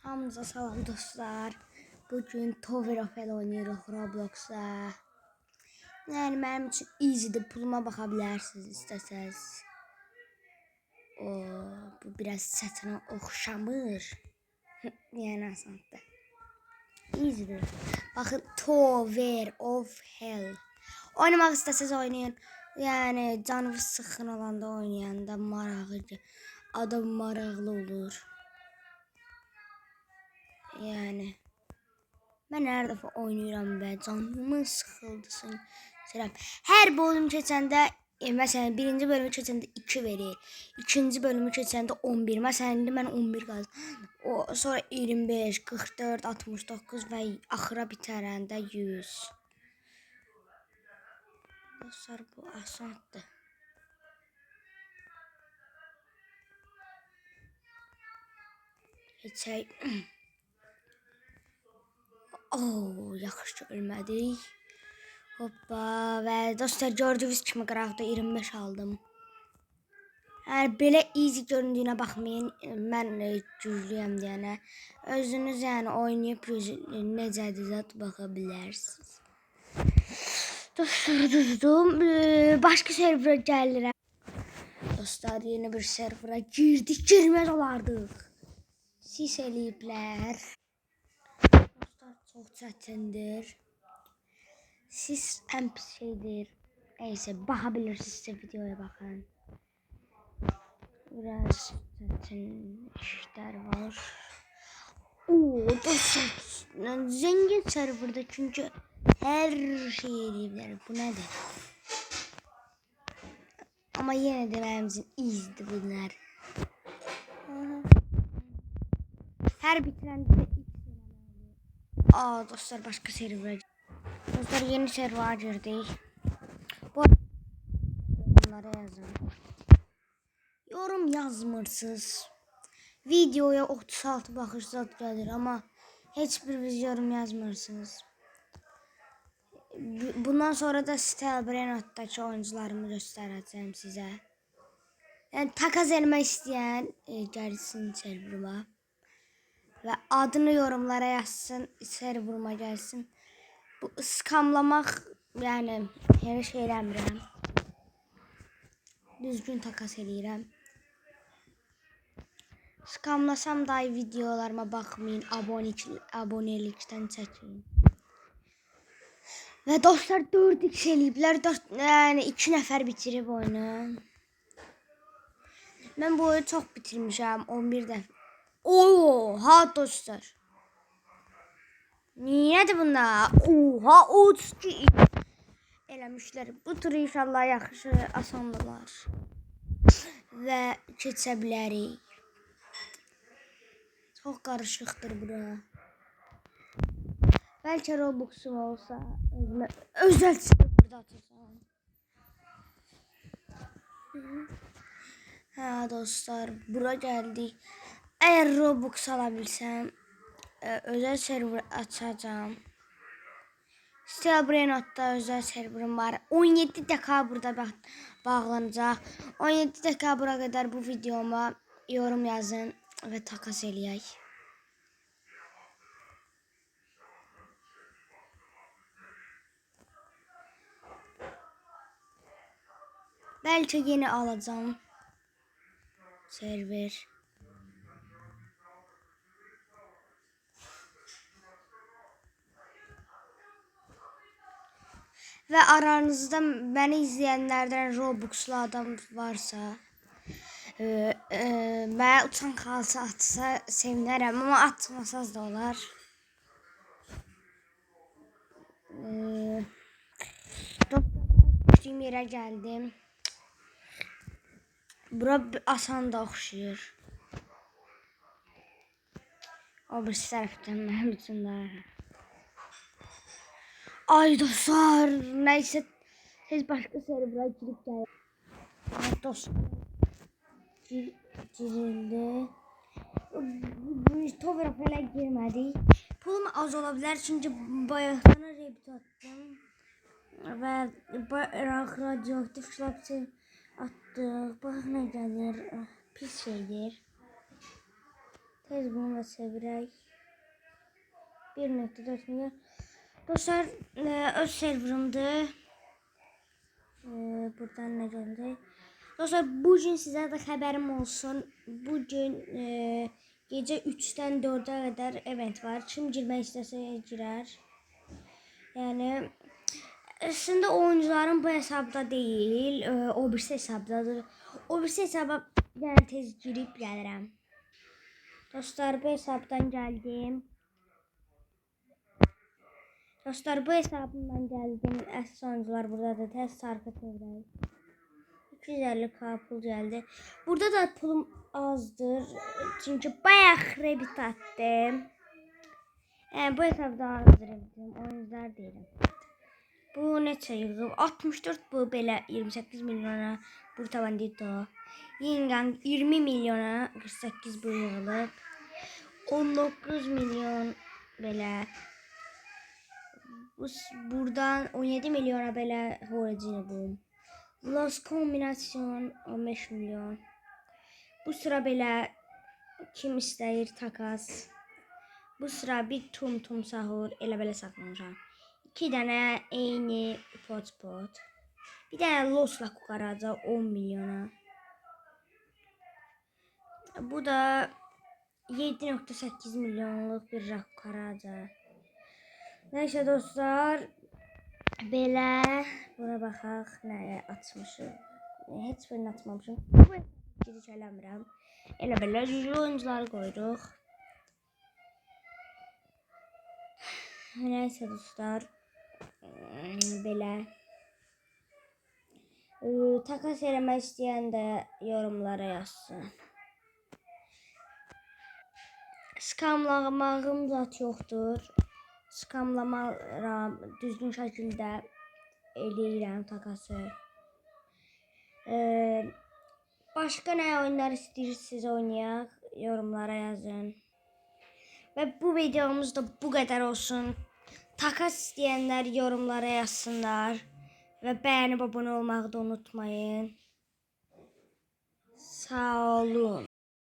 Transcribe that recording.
Hamınıza salam dostlar. Bugün Tower of Hell oynuyoruz Roblox'da. Yani benim için easy'dir. Puluma bakabilirsiniz istəsəz. Bu biraz çətinə oxşamır. Yəni asandır. Easy'dir. Baxın Tower of Hell. Oynamaq istəsəz oynayın. Yəni canınız sıxın olanda oynayanda adam maraqlı olur. Yani ben her defa oynuyorum ve canımın sıkıldısın. Her bölüm keçəndə mesela birinci bölümü keçəndə 2 verir. İkinci bölümü keçəndə 11. Mesela indi mən 11 qazandım. O sonra 25, 44, 69 ve axıra bitərəndə 100. Dostlar bu asandır. Keçək. Yaxşı ölmədik. Hoppa və dostlar gördüyünüz kimi qıraqda 25 aldım. Yəni belə easy göründüyünə baxmayın. Mən güclüyəm deyənə. Özünüz yəni oynayıb necədir zət baxa bilərsiniz. Dostlar düzdüm. Başqa serverə gəlirəm. Dostlar yeni bir serverə girdik. Girməz olardıq. Sis eləyiblər. Dostlar çox çətindir. Siz ən pis şeydir. Neyse bakabilirsiniz videoya bakın. Biraz çətin işler var. Dostlar zengin serverda çünkü her şey eləyiblər. Bu nedir? Ama yine de benim için iyiydi bunlar. Her bitirende de dostlar başka server. Dostlar yeni server girdik. Bu bunlara yazın. Yorum yazmırsınız. Videoya 36 bakış zat gelir ama hiçbir yorum yazmırsınız. Bundan sonra da Stelbrenot'daki oyuncularımı göstereceğim size. Yani takas elime isteyen gelsin serverıma. Ve adını yorumlara yazsın, serverıma gelsin. Bu skamlamak yani her şey eləmirəm. Düzgün takas eləyirəm. Skamlasam dahi videolarıma bakmayın, abonelikten çekin. Ve dostlar 4x eləyiblər. Yani 2 nəfər bitirib oyunu. Ben bu oyunu çok bitirmişim 11 dəfə. Oha dostlar. Niyedir bunlar? Oha 32 eləmişlər. Bu tur inşallah yaxşı asandılar. Ve keçə bilərik. Çok karışıktır bura. Belki Robux'um olsa özel burada atırsam. Ha dostlar bura geldik. Eğer Robux alabilsem özel server açacağım. Stelbrenot'da özel serverim var. 17 dekabrda bağlanacaq. 17 dekabra kadar bu videoma yorum yazın ve takas eləyək. Belki yeni alacağım server. Ve aranızda beni izleyenlerden Robux'lu adam varsa ben uçan kalsa atsa sevinirim ama atmasaz da olar. Düştüğüm yere geldim. Bura asan da oxşuyur. O bir tərəfdən mənim üçün də. Ay dostlar, neyse siz başka server'a girip gəlin. Ay dostlar. Girildi. Tower of Hell'e girmədik. Pulum az olabilir çünkü bayaqdan rebit attım. Ve radyoaktif şlapsı attık. Bak ne gelir. Pis şeydir. Tez bunu da çevirək. 1.4 milyon. Dostlar, öz serverımdır. Buradan ne geldi? Dostlar, bugün sizə də xəbərim olsun. Bugün gecə 3-dən 4-ə qədər event var. Kim girmək istəsə girər. Yəni aslında oyuncuların bu hesabda değil, o birisi hesabdadır. O birisi hesaba yəni tez girib gəlirəm. Dostlar, bu hesabdan geldim. Dostlar, bu hesabımdan geldim. Əsas oyuncular buradadır. Tez sarkı çevirək. 250k pul geldi. Burada da pulum azdır. Çünkü bayağı kredit attım. Yani bu hesabda azdır. Oyuncular değilim. Bu neçə yığıb? 64 bu belə 28 milyona burada bandito. Yeniden 20 milyona 48 bu yığılıb. 19 milyon belə. Buradan 17 milyona belə horicini bu. Los kombinasyon 15 milyon. Bu sıra belə kim istəyir takas. Bu sıra bir tum sahur elə belə saxlamışam. 2 dənə eyni pot. Bir dənə losla kukaraca 10 milyona. Bu da 7.8 milyonluq bir kukaraca. Neyse dostlar. Belə buna baxaq, nəyə açmışım. Heç birini açmamışım. Giriş eləmirəm. Elə belə güclü oyuncuları qoyduq. Nəysə dostlar. Belə. Takas eləmək istəyən də yorumlara yazsın. Skamlamağım zat yoxdur. Skamlamaram, düzgün şəkildə eləyirəm takası. Başqa nə oyunlar istəyirsiniz oynayaq, yorumlara yazın. Və bu videomuz da bu qədər olsun. Takas istəyənlər yorumlara yazsınlar. Və bəyənib abunə olmağı da unutmayın. Sağ olun.